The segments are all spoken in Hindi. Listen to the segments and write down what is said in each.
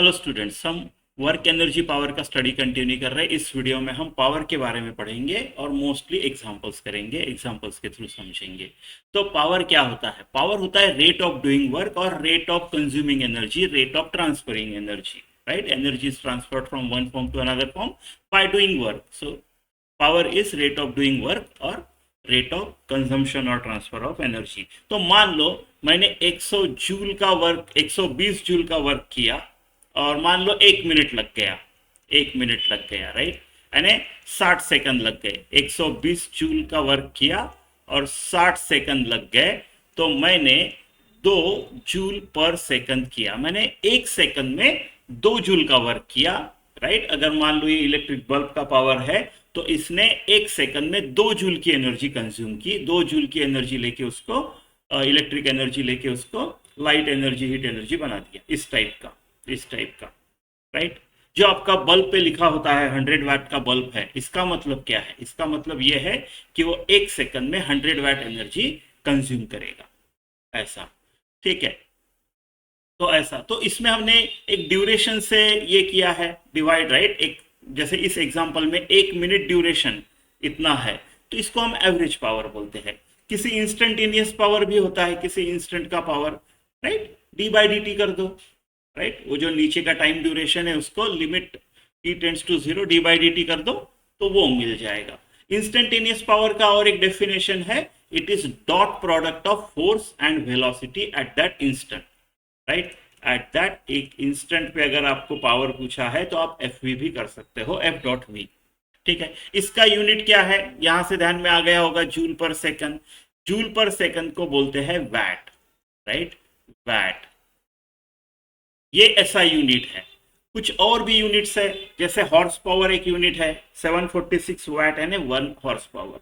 हेलो स्टूडेंट्स, हम वर्क एनर्जी पावर का स्टडी कंटिन्यू कर रहे हैं। इस वीडियो में हम पावर के बारे में पढ़ेंगे और मोस्टली एग्जांपल्स करेंगे, एग्जांपल्स के थ्रू समझेंगे। तो पावर क्या होता है? पावर होता है रेट ऑफ डूइंग वर्क और rate of consuming energy, rate of transferring energy. Right, energy is transferred from one form to another form by doing work. So power is rate of doing work और रेट ऑफ कंजम्पशन और ट्रांसफर ऑफ एनर्जी। तो मान लो मैंने 100 जूल का वर्क, 120 जूल का वर्क किया और मान लो 1 मिनट लग गया, 1 मिनट लग गया, राइट। यानी 60 सेकंड लग गए। 120 जूल का वर्क किया और 60 सेकंड लग गए, तो मैंने 2 जूल पर सेकंड किया। मैंने 1 सेकंड में 2 जूल का वर्क किया, राइट। अगर मान लो ये इलेक्ट्रिक बल्ब का पावर है तो इसने 1 सेकंड में 2 जूल की एनर्जी कंज्यूम की। 2 जूल की एनर्जी लेके उसको, इलेक्ट्रिक एनर्जी लेके उसको लाइट एनर्जी, हीट एनर्जी बना दिया। इस टाइप का, इस टाइप का, राइट। जो आपका बल्ब पे लिखा होता है 100 वाट का बल्ब है, इसका मतलब क्या है? इसका मतलब यह है कि वो 1 सेकंड में 100 वाट एनर्जी कंज्यूम करेगा, ऐसा। ठीक है, तो ऐसा, तो इसमें हमने एक ड्यूरेशन से ये किया है डिवाइड, राइट। एक जैसे इस एग्जांपल में 1 मिनट ड्यूरेशन इतना है, तो इसको हम एवरेज पावर बोलते हैं। किसी इंस्टेंटेनियस पावर भी होता है, किसी इंस्टेंट का power, right. D by D T कर दो, राइट। वो जो नीचे का टाइम ड्यूरेशन है उसको limit T tends to zero D by D T कर दो, तो वो मिल जाएगा। इंस्टेंटेनियस पावर का और एक डेफिनेशन है, it is dot product of force and velocity at that instant, right. At that एक इंस्टेंट पे अगर आपको पावर पूछा है तो आप एफ वी भी कर सकते हो, एफ डॉट वी। ठीक है, इसका यूनिट क्या है? यहां से ध्यान में आ गया होगा, जूल पर सेकंड। जूल पर सेकंड को बोलते हैं वैट, राइट, वैट। ये ऐसा यूनिट है। कुछ और भी यूनिट्स है, जैसे हॉर्स पावर एक यूनिट है, 746 वैट है, 1 horse power,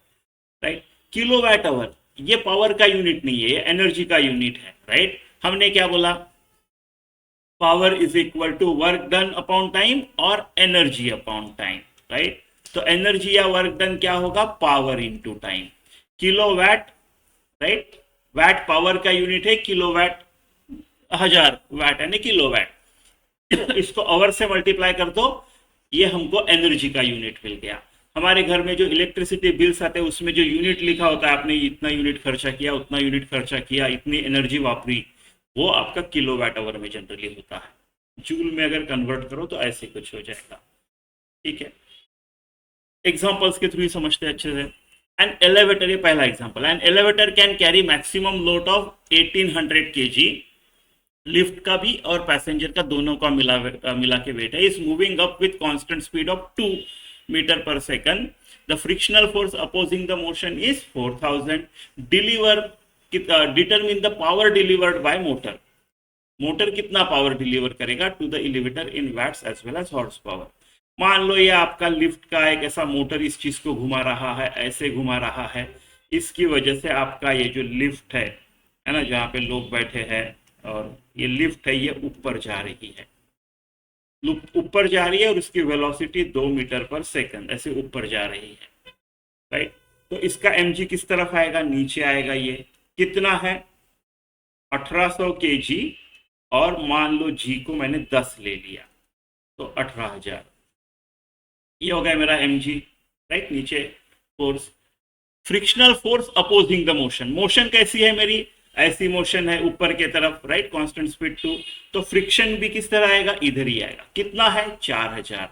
right. Kilo VAT our ये पावर का यूनिट नहीं है, ये एनर्जी का यूनिट है, राइट। हमने क्या बोला? Power is equal to work done upon time और एनर्जी अपॉन टाइम, राइट। तो एनर्जी या वर्क डन क्या होगा? Power into time. Kilowatt, right. Watt power का यूनिट है, किलो वैट 1000 वैट यानी किलो वैट। इसको आवर से मल्टीप्लाई कर दो, ये हमको एनर्जी का यूनिट मिल गया। हमारे घर में जो इलेक्ट्रिसिटी बिल्स आते हैं उसमें जो यूनिट लिखा होता है, आपने इतना यूनिट खर्चा किया, उतना यूनिट खर्चा किया, इतनी एनर्जी वापरी, वो आपका किलो वाट आवर में जनरली होता है। जूल में अगर कन्वर्ट करो तो ऐसे कुछ हो जाएगा। ठीक है, एग्जांपल्स के थ्रू ही समझते हैं अच्छे से। एन एलिवेटर, ये पहला example, an elevator can carry maximum load of 1800 KG. Lift का भी और पैसेंजर का दोनों का मिला के वेट है। Is moving up with constant speed of 2 metre per second. The frictional force opposing the motion is 4000। Deliver determine the power delivered by motor. Motor कितना पावर डिलीवर करेगा to the elevator in watts as well as horsepower. मान लो ये आपका लिफ्ट का एक ऐसा मोटर इस चीज को घुमा रहा है, ऐसे घुमा रहा है, इसकी वजह से आपका ये जो लिफ्ट है ना, जहाँ पे लोग बैठे हैं, और ये लिफ्ट है, ये ऊपर जा रही है, ऊपर जा रही है और उसकी वेलोसिटी 2 मीटर पर सेकंड ऐसे ऊपर जा रही है, राइट। तो इसका mg किस तरफ आएगा? नीचे आएगा। ये कितना है? 1800 केजी, और मान लो g को मैंने 10 ले लिया, तो 18000। ये हो गया मेरा mg, राइट। नीचे force, frictional force opposing the motion. Motion कैसी है मेरी? ऐसी मोशन है ऊपर के तरफ, राइट, कांस्टेंट स्पीड 2। तो फ्रिक्शन भी किस तरह आएगा? इधर ही आएगा। कितना है? 4000,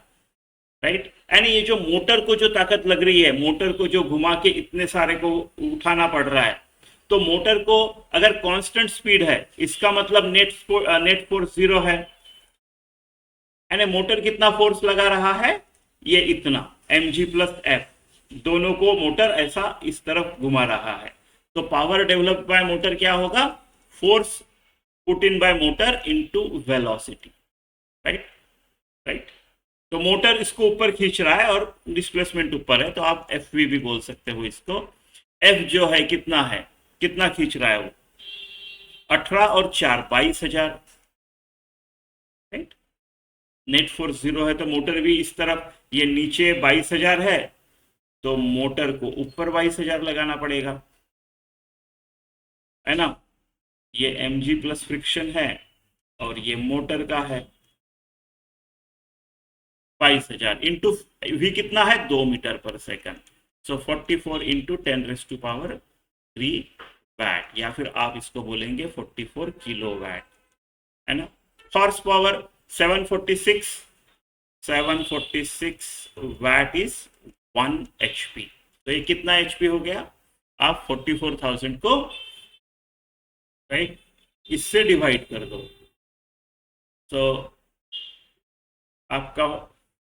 राइट। यानी ये जो मोटर को जो ताकत लग रही है, मोटर को जो घुमा के इतने सारे को उठाना पड़ रहा है, तो मोटर को अगर कांस्टेंट स्पीड है, इसका मतलब नेट फोर्स 0 है। यानी मोटर कितना फोर्स लगा रहा है? ये इतना, mg प्लस एफ। दोनों को मोटर ऐसा इस तरफ घुमा रहा है, तो पावर डेवलप बाय मोटर क्या होगा? Force put in by motor into velocity, right, right. तो मोटर इसको ऊपर खींच रहा है और डिस्प्लेसमेंट ऊपर है, तो आप एफ वी भी बोल सकते हो इसको। एफ जो है कितना है, कितना खींच रहा है वो? 18 और 4 22,000, राइट। नेट फोर्स 0 है तो मोटर भी इस तरफ, ये नीचे 22,000 है, तो मोटर को ऊपर 22,000 लगाना पड़ेगा, है ना। ये mg प्लस फ्रिक्शन है और ये मोटर का है, 22,000 इंटू वी कितना है 2 मीटर पर सेकंड, सो 44 इंटू 10⁻³ वैट, या फिर आप इसको बोलेंगे 44 किलो वैट, है ना। Horsepower 746, 746 watt is 1 HP। तो ये कितना HP हो गया, आप 44,000 को राइट इससे डिवाइड कर दो, तो आपका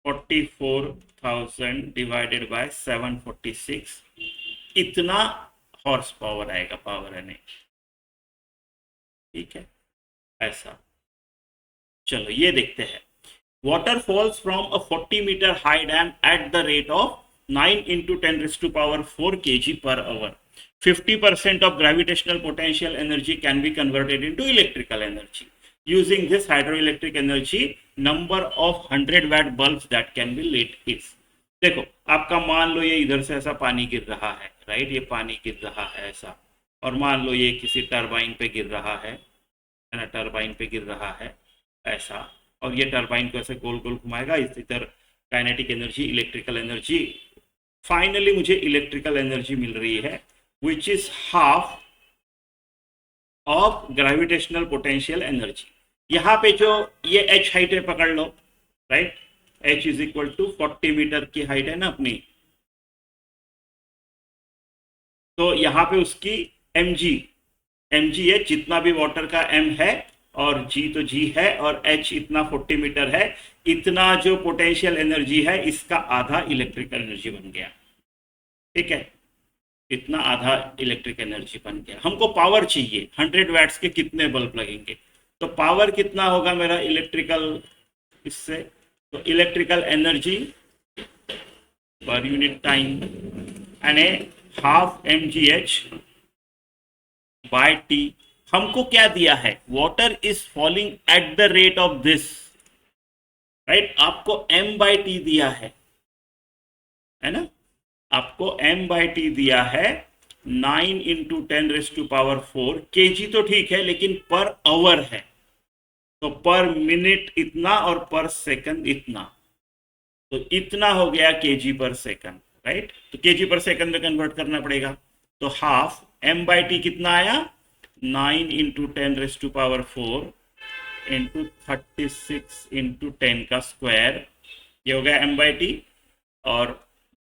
44,000 डिवाइडेड बाय 746 इतना हॉर्स पावर आएगा, पावर एन, ठीक है ऐसा। चलो ये देखते हैं, water falls from a 40 meter high dam at the rate of 9 into 10⁻⁴ kg per hour. 50% of gravitational potential energy can be converted into electrical energy. Using this hydroelectric energy, number of 100 watt bulbs that can be lit is. देखो आपका मान लो ये इधर से ऐसा पानी गिर रहा है, राइट, ये पानी गिर रहा है ऐसा, और मान लो ये किसी टरबाइन पे गिर रहा है ना, टरबाइन पे गिर रहा है ऐसा, और ये टरबाइन को ऐसे गोल गोल घुमाएगा, इस इधर kinetic energy, electrical energy, finally मुझे इलेक्ट्रिकल एनर्जी मिल रही है which is half of gravitational potential energy. यहाँ पे जो ये h हाइट है पकड़ लो, right, h is equal to 40 metre की हाइट है ना अपनी, तो यहाँ पे उसकी mg है, जितना भी वाटर का m है, और g तो g है, और h इतना 40 मीटर है, इतना जो पोटेंशियल एनर्जी है इसका आधा इलेक्ट्रिकल एनर्जी बन गया, ठीक है, इतना आधा इलेक्ट्रिक एनर्जी बन गया। हमको पावर चाहिए 100 वैट्स के कितने बल्ब लगेंगे, तो पावर कितना होगा मेरा इलेक्ट्रिकल इससे, तो electrical energy per unit time यानी हाफ mgh बाय t। हमको क्या दिया है, water is falling at the rate of this, right, आपको m/t दिया है ना, आपको m/t दिया है 9 इंटू 10⁻⁴ kg तो ठीक है, लेकिन पर आवर है, तो पर मिनट इतना और पर सेकंड इतना, तो इतना हो गया kg पर सेकंड, राइट, तो kg पर सेकंड में कन्वर्ट करना पड़ेगा, तो हाफ m/t कितना आया 9 इंटू 10⁻⁴ इंटू 36 इंटू 10 का स्क्वायर, ये हो गया m/t, और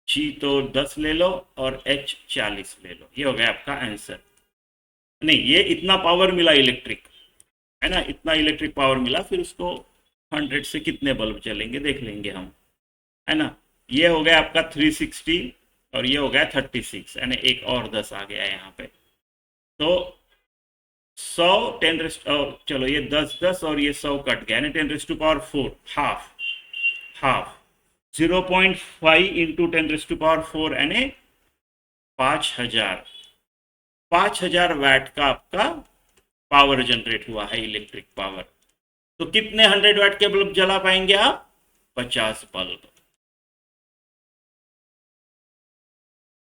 g तो 10 ले लो और h 40 ले लो, ये हो गया आपका आंसर। नहीं, ये इतना पावर मिला इलेक्ट्रिक, है ना, इतना इलेक्ट्रिक पावर मिला, फिर उसको 100 से कितने बल्ब चलेंगे देख लेंगे हम, है ना। ये हो गया आपका 360 और ये हो गया 36, यानी एक और 10 आ गया यहाँ पे, तो 100 चलो ये 10 और ये 100 कट गया, यानी 10⁻⁴ हाफ 0.5 इंटू 10⁻⁴ यानी 5000 वैट का आपका पावर जनरेट हुआ है, इलेक्ट्रिक पावर। तो कितने 100 वैट के बल्ब जला पाएंगे आप, 50 बल्ब,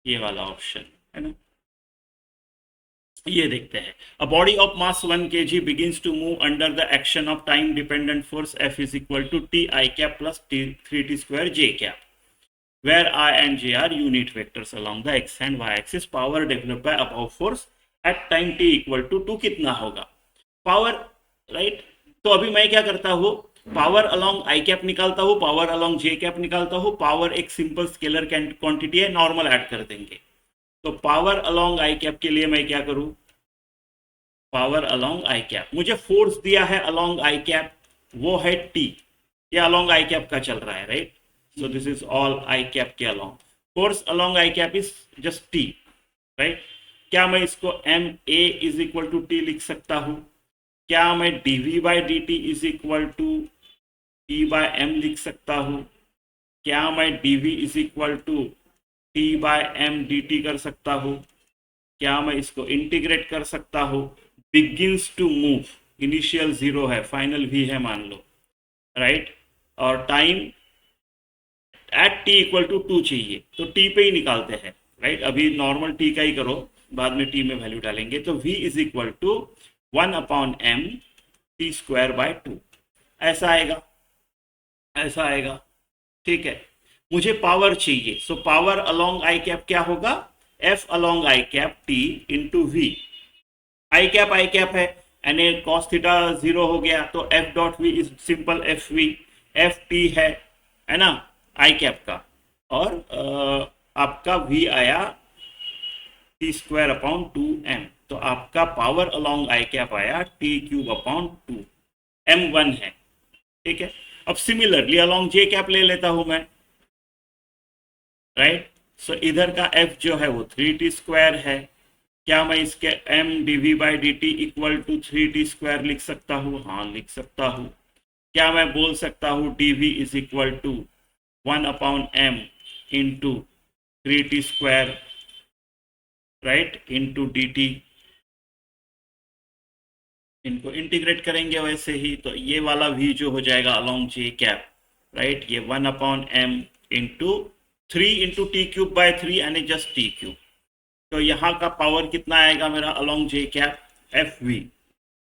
ये वाला ऑप्शन है ना। ये देखते हैं, a body of mass 1 kg begins to move under the action of time dependent force F is equal to T I cap plus 3T square J cap, where I and J are unit vectors along the x and y axis, power developed by above force at time t equal to 2 कितना होगा पावर, राइट। तो अभी मैं क्या करता हूँ, पावर अलोंग आई कैप निकालता हूँ, पावर अलोंग जे कैप निकालता हूँ, पावर एक सिंपल स्केलर क्वांटिटी है, नॉर्मल ऐड कर देंगे। तो पावर अलोंग आई कैप के लिए मैं क्या करूं, पावर अलोंग आई कैप, मुझे फोर्स दिया है अलोंग आई कैप, वो है टी, ये अलोंग आई कैप का चल रहा है, right, so this is all I cap के along, force along I cap is just T, right. क्या मैं इसको M A is equal to T लिख सकता हूं, क्या मैं dv by D T is equal to T by M लिख सकता हूं, क्या मैं dv is equal to T by M D T कर सकता हूँ, क्या मैं इसको इंटीग्रेट कर सकता हूँ, बिगिंस टू मूव, इनिशियल 0 है, फाइनल भी है मान लो, राइट, और time at T equal to 2 चाहिए, तो टी पे ही निकालते हैं, राइट, अभी नॉर्मल टी का ही करो, बाद में टी में वैल्यू डालेंगे, तो v is equal to 1/m t² by 2, ऐसा आएगा, ऐसा आएगा, ठीक है, मुझे पावर चाहिए, so power along I cap क्या होगा, F along I cap T into V. I cap है, यानी कॉस थीटा 0 हो गया, तो F dot V is simple F V, F T है ना, आई कैप का। और आपका वी आया टी स्क्वायर अपॉन 2m, तो आपका पावर अलोंग आई कैप आया टी क्यूब अपॉन 2, m1 है। ठीक है, अब सिमिलरली अलोंग जे कैप ले लेता हूं मैं, राइट। सो इधर का f जो है वो 3t² है। क्या मैं इसके m dv by D T equal to 3t² लिख सकता हूँ? हाँ, लिख सकता हूँ। क्या मैं बोल सकता हूँ dv is equal to 1/m into 3t², right, into D T. इनको इंटीग्रेट करेंगे वैसे ही, तो ये वाला v जो हो जाएगा अलोंग जे कैप, राइट, ये 1/m into 3 into T cube by 3 यानी जस्ट टी क्यूब। तो यहाँ का पावर कितना आएगा मेरा along J cap, F V.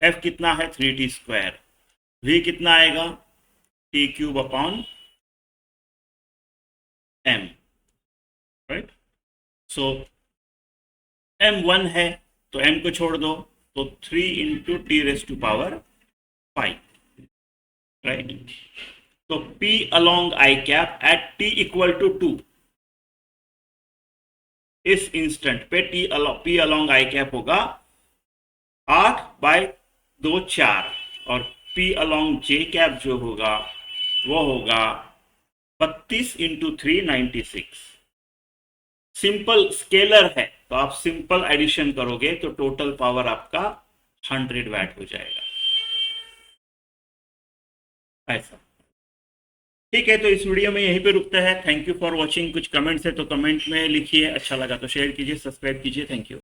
F कितना है 3t², वी कितना आएगा T cube upon M, right. So m1 है, तो m को छोड़ दो, तो 3 into T raise to power 5, right. तो P along I cap at t equal to 2, इस इंस्टेंट पे P अलोंग आई कैप होगा 8/2 4, और P अलोंग जे कैप जो होगा वो होगा 32 इंटू 3 96। सिंपल स्केलर है, तो आप सिंपल एडिशन करोगे तो टोटल पावर आपका 100 वाट हो जाएगा, ऐसा। ठीक है, तो इस वीडियो में यहीं पे रुकते हैं। Thank you for watching. कुछ कमेंट्स है तो कमेंट में लिखिए, अच्छा लगा तो शेयर कीजिए, सब्सक्राइब कीजिए। Thank you.